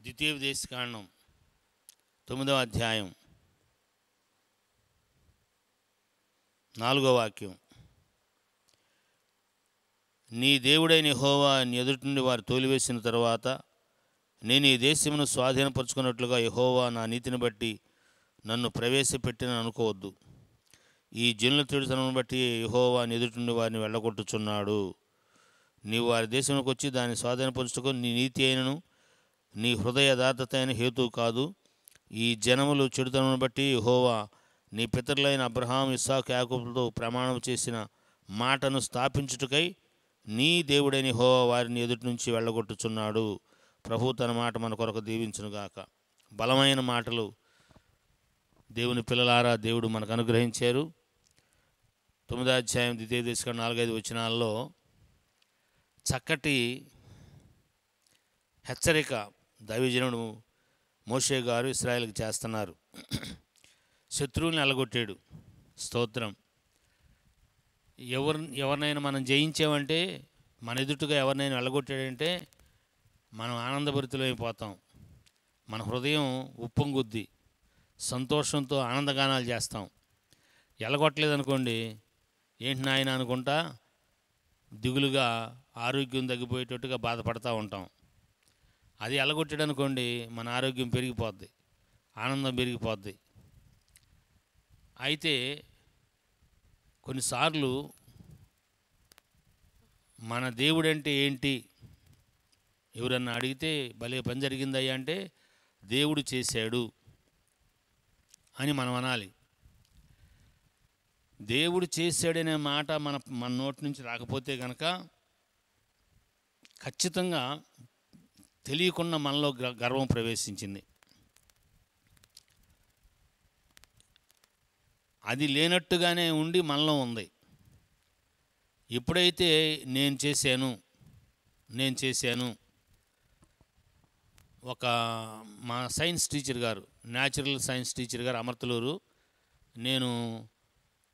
ద్వితీయోపదేశకాండం 9వ అధ్యాయం 4వ వాక్యం. నీ దేవుడైన యెహోవా నీ ఎదుటి నుండి వారు తోలివేసిన తరువాత నేను ఈ దేశమును స్వాధీనపరుచుకున్నట్లుగా యెహోవా నా నీతిని బట్టి నన్ను ప్రవేశపెట్టిన అనుకోవద్దు. ఈ జనుల చెడుతనమును బట్టి యెహోవా నీ ఎదుటి నుండి వారిని వెళ్ళగొట్టుచున్నాడు. నీవు వారి దేశంలోకి వచ్చి దాన్ని స్వాధీనపరుచుకొని నీ నీతి అయినను నీ హృదయ యథార్థత అయిన హేతువు కాదు. ఈ జనములు చెడుతనమును బట్టి యెహోవా నీ పితరులైన అబ్రహాం, ఇస్సాకు, యాకోబులతో ప్రమాణం చేసిన మాటను స్థాపించుటకై నీ దేవుడైన యెహోవా వారిని ఎదుటి నుంచి వెళ్ళగొట్టుచున్నాడు. ప్రభు తన మాట మన కొరకు దీవించునుగాక. బలమైన మాటలు దేవుని పిల్లలారా దేవుడు మనకు అనుగ్రహించారు. 9వ అధ్యాయం ద్వితీయోపదేశకాండం 4-5 వచనాల్లో చక్కటి హెచ్చరిక దైవజనుడు మోషే గారు ఇశ్రాయేలుకి చేస్తున్నారు. శత్రువుల్ని అలగొట్టాడు. స్తోత్రం. ఎవరినైనా మనం జయించామంటే, మన ఎదుటిగా ఎవరినైనా వెళ్ళగొట్టాడంటే మనం ఆనందభరితులైపోతాం. మన హృదయం ఉప్పొంగుద్ది. సంతోషంతో ఆనందగానాలు చేస్తాం. ఎలగొట్టలేదనుకోండి, ఏంటి నాయన అనుకుంటా దిగులుగా ఆరోగ్యం తగ్గిపోయేటట్టుగా బాధపడతా ఉంటాం. అది ఎలగొట్టాడనుకోండి, మన ఆరోగ్యం పెరిగిపోద్ది, ఆనందం పెరిగిపోద్ది. అయితే కొన్నిసార్లు మన దేవుడంటే ఏంటి ఎవరన్నా అడిగితే భలే పని జరిగిందయ్యా అంటే దేవుడు చేశాడు అని మనం అనాలి. దేవుడు చేశాడనే మాట మన నోటి నుంచి రాకపోతే కనుక ఖచ్చితంగా తెలియకుండా మనలో గర్వం ప్రవేశించింది. అది లేనట్టుగానే ఉండి మనలో ఉంది. ఎప్పుడైతే నేను చేశాను ఒక మా సైన్స్ టీచర్ గారు, న్యాచురల్ సైన్స్ టీచర్ గారు అమర్తలూరు, నేను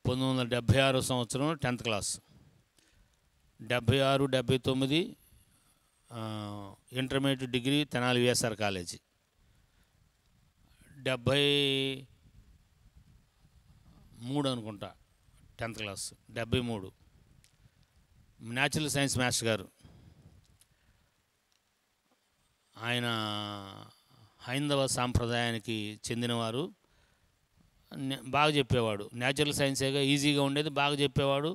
1976 సంవత్సరం 10th class, 76, 79 intermediate degree Tenali VSR college, 73 అనుకుంటా 10th class, 73. Natural science master గారు, ఆయన హైందవ సాంప్రదాయానికి చెందినవారు. బాగా చెప్పేవాడు. న్యాచురల్ సైన్సేగా ఈజీగా ఉండేది, బాగా చెప్పేవాడు.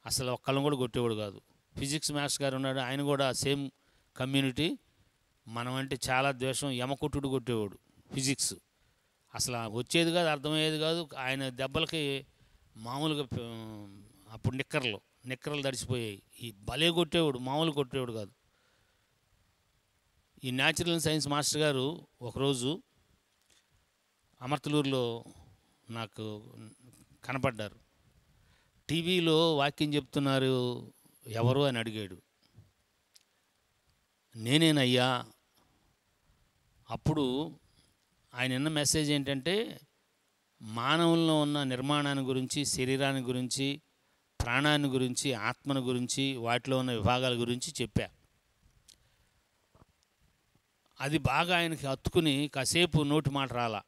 అసలు ఒక్కళ్ళని కూడా కొట్టేవాడు కాదు. ఫిజిక్స్ మాస్టర్ గారు ఉన్నాడు, ఆయన కూడా సేమ్ కమ్యూనిటీ. మనం అంటే చాలా ద్వేషం, యమకొట్టుడు కొట్టేవాడు ఫిజిక్స్. అసలు వచ్చేది కాదు, అర్థమయ్యేది కాదు. ఆయన దెబ్బలకి మామూలుగా అప్పుడు నిక్కర్లు తడిసిపోయాయి. ఈ భలే కొట్టేవాడు, మామూలు కొట్టేవాడు కాదు. ఈ న్యాచురల్ సైన్స్ మాస్టర్ గారు ఒకరోజు అమర్తలూరులో నాకు కనపడ్డారు. టీవీలో వాక్యం చెప్తున్నారు, ఎవరు అని అడిగాడు. నేనేనయ్యా. అప్పుడు ఆయన విన్న మెసేజ్ ఏంటంటే, మానవుల్లో ఉన్న నిర్మాణాన్ని గురించి, శరీరాన్ని గురించి, ప్రాణాన్ని గురించి, ఆత్మను గురించి, వాటిలో ఉన్న విభాగాల గురించి చెప్పా. అది బాగా ఆయనకి హత్తుకుని కాసేపు నోటి మాట రాలా.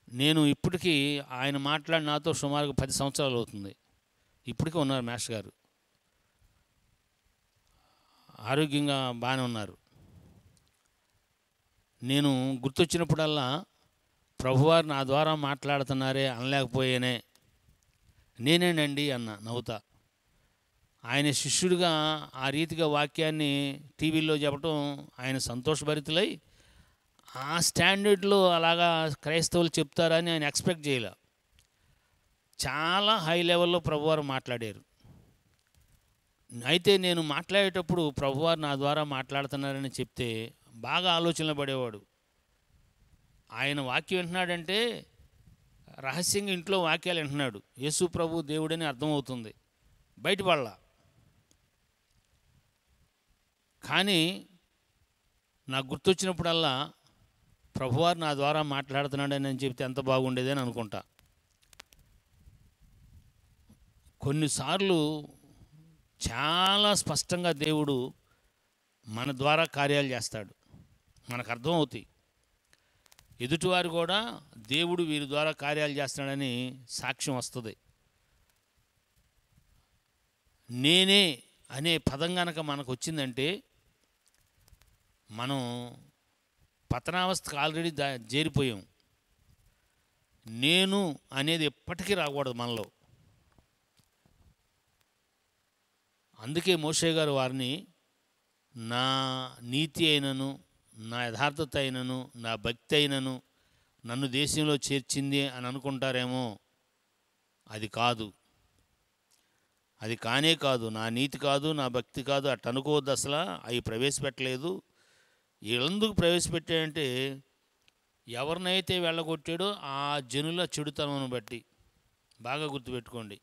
నేను ఇప్పటికీ ఆయన మాట్లాడి నాతో సుమారుగా 10 సంవత్సరాలు అవుతుంది. ఇప్పటికీ ఉన్నారు మాస్టర్ గారు, ఆరోగ్యంగా బాగానే ఉన్నారు. నేను గుర్తొచ్చినప్పుడల్లా ప్రభువారు నా ద్వారా మాట్లాడుతున్నారే అనలేకపోయేనే, నేనేనండి అన్న నవ్వుతా. ఆయన శిష్యుడిగా ఆ రీతిగా వాక్యాన్ని టీవీలో చెప్పడం ఆయన సంతోషభరితులై, ఆ స్టాండర్డ్లో అలాగా క్రైస్తవులు చెప్తారని ఆయన ఎక్స్పెక్ట్ చేయలే. చాలా హై లెవెల్లో ప్రభువారు మాట్లాడారు. అయితే నేను మాట్లాడేటప్పుడు ప్రభువారు నా ద్వారా మాట్లాడుతున్నారని చెప్తే బాగా ఆలోచనలు పడేవాడు. ఆయన వాక్యం వింటున్నాడంటే రహస్యంగా ఇంట్లో వాక్యాలు వింటున్నాడు. యేసు ప్రభు దేవుడని అర్థమవుతుంది, బయటపడలా. కానీ నాకు గుర్తొచ్చినప్పుడల్లా ప్రభువారు నా ద్వారా మాట్లాడుతున్నాడని నేను చెప్తే ఎంత బాగుండేదని అనుకుంటా. కొన్నిసార్లు చాలా స్పష్టంగా దేవుడు మన ద్వారా కార్యాలు చేస్తాడు. మనకు అర్థం అవుతాయి. ఎదుటివారు కూడా దేవుడు వీరి ద్వారా కార్యాలు చేస్తాడని సాక్ష్యం వస్తుంది. నేనే అనే పదం కనుక మనకు వచ్చిందంటే మనం పతనావస్థకు ఆల్రెడీ చేరిపోయాం. నేను అనేది ఎప్పటికీ రాకూడదు మనలో. అందుకే మోషే గారు వారిని నా నీతి అయినను, నా యథార్థత అయినను, నా భక్తి అయినను నన్ను దేశంలో చేర్చింది అని అనుకుంటారేమో. అది కాదు, అది కానే కాదు. నా నీతి కాదు, నా భక్తి కాదు, అట్ట అనుకోవద్దు. అసలు అవి ప్రవేశపెట్టలేదు. ఎందుకు ప్రవేశపెట్టాడంటే ఎవరినైతే వెళ్ళగొట్టాడో ఆ జనుల చెడుతనం బట్టి, బాగా గుర్తుపెట్టుకోండి,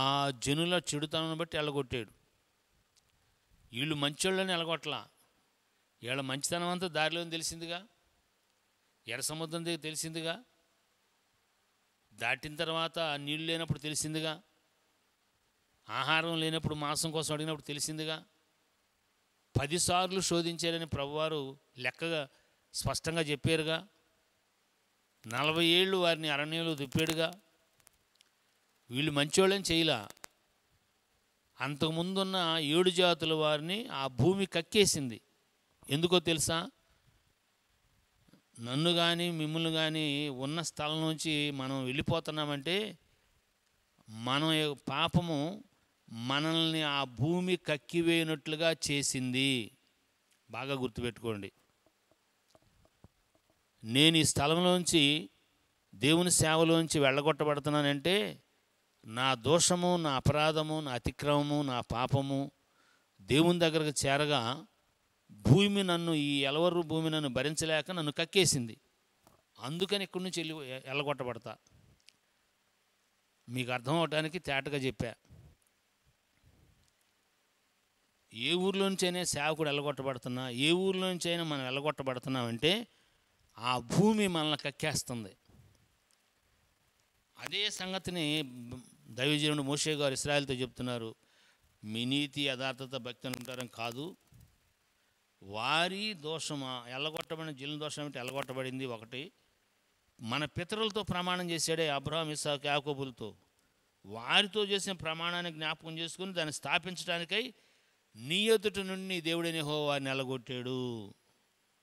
ఆ జనుల చెడుతనం బట్టి వెళ్ళగొట్టాడు. వీళ్ళు మంచోళ్ళని వెళ్ళగొట్టలా. వీళ్ళ మంచితనం అంతా దారిలో తెలిసిందిగా, ఎర్ర సముద్రం దగ్గర తెలిసిందిగా, దాటిన తర్వాత నీళ్ళు లేనప్పుడు తెలిసిందిగా, ఆహారం లేనప్పుడు మాంసం కోసం అడిగినప్పుడు తెలిసిందిగా, 10 సార్లు శోధించారని ప్రభువారు లెక్కగా స్పష్టంగా చెప్పారుగా, 40 ఏళ్ళు వారిని అరణ్యంలో తిప్పాడుగా. వీళ్ళు మంచోళ్ళని చేయలా. అంతకుముందున్న 7 జాతుల వారిని ఆ భూమి కక్కేసింది. ఎందుకో తెలుసా? నన్ను కానీ మిమ్మల్ని కానీ ఉన్న స్థలం నుంచి మనం వెళ్ళిపోతున్నామంటే మన పాపము మనల్ని ఆ భూమి కక్కివేయనట్లుగా చేసింది. బాగా గుర్తుపెట్టుకోండి. నేను ఈ స్థలంలోంచి దేవుని సేవలోంచి వెళ్ళగొట్టబడుతున్నానంటే నా దోషము, నా అపరాధము, నా అతిక్రమము, నా పాపము దేవుని దగ్గరకు చేరగా భూమి నన్ను, ఈ ఎలవరు భూమి నన్ను భరించలేక నన్ను కక్కేసింది. అందుకని ఇక్కడి నుంచి వెళ్ళగొట్టబడతా. మీకు అర్థం అవటానికి తేటగా చెప్పా. ఏ ఊర్లోంచైనా సేవకుడు వెళ్ళగొట్టబడుతున్నా, ఏ ఊర్లోంచైనా మనం వెళ్ళగొట్టబడుతున్నామంటే ఆ భూమి మనల్ని కక్కేస్తుంది. అదే సంగతిని దైవజనుడు మోషే గారు ఇశ్రాయేలుతో చెప్తున్నారు. మీ నీతి, యథార్థత, భక్తి అని ఉంటారని కాదు, వారి దోషమా, ఎల్లగొట్టబడిన జిల్లు దోషం అంటే ఎల్లగొట్టబడింది. ఒకటి, మన పితరులతో ప్రమాణం చేశాడే అబ్రహాం, ఇస్సాకు, యాకోబులతో, వారితో చేసిన ప్రమాణాన్ని జ్ఞాపకం చేసుకుని దాన్ని స్థాపించడానికై నీ ఎదుట నుండి దేవుడైన యెహోవా నెలగొట్టాడు.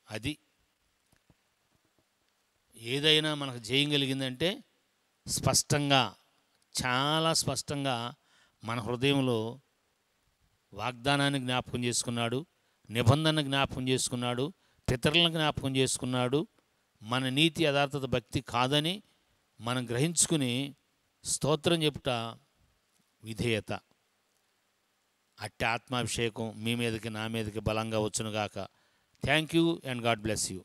అది ఏదైనా మనకు చేయగలిగిందంటే స్పష్టంగా, చాలా స్పష్టంగా మన హృదయంలో వాగ్దానాన్ని జ్ఞాపకం చేసుకున్నాడు, నిబంధన జ్ఞాపకం చేసుకున్నాడు, పితరులను జ్ఞాపకం చేసుకున్నాడు. మన నీతి, యథార్థత, భక్తి కాదని మనం గ్రహించుకుని స్తోత్రం చెప్పుట విధేయత. అట్టి ఆత్మాభిషేకం మీ మీదకి, నా మీదకి బలంగా వచ్చునుగాక. Thank you and God bless you.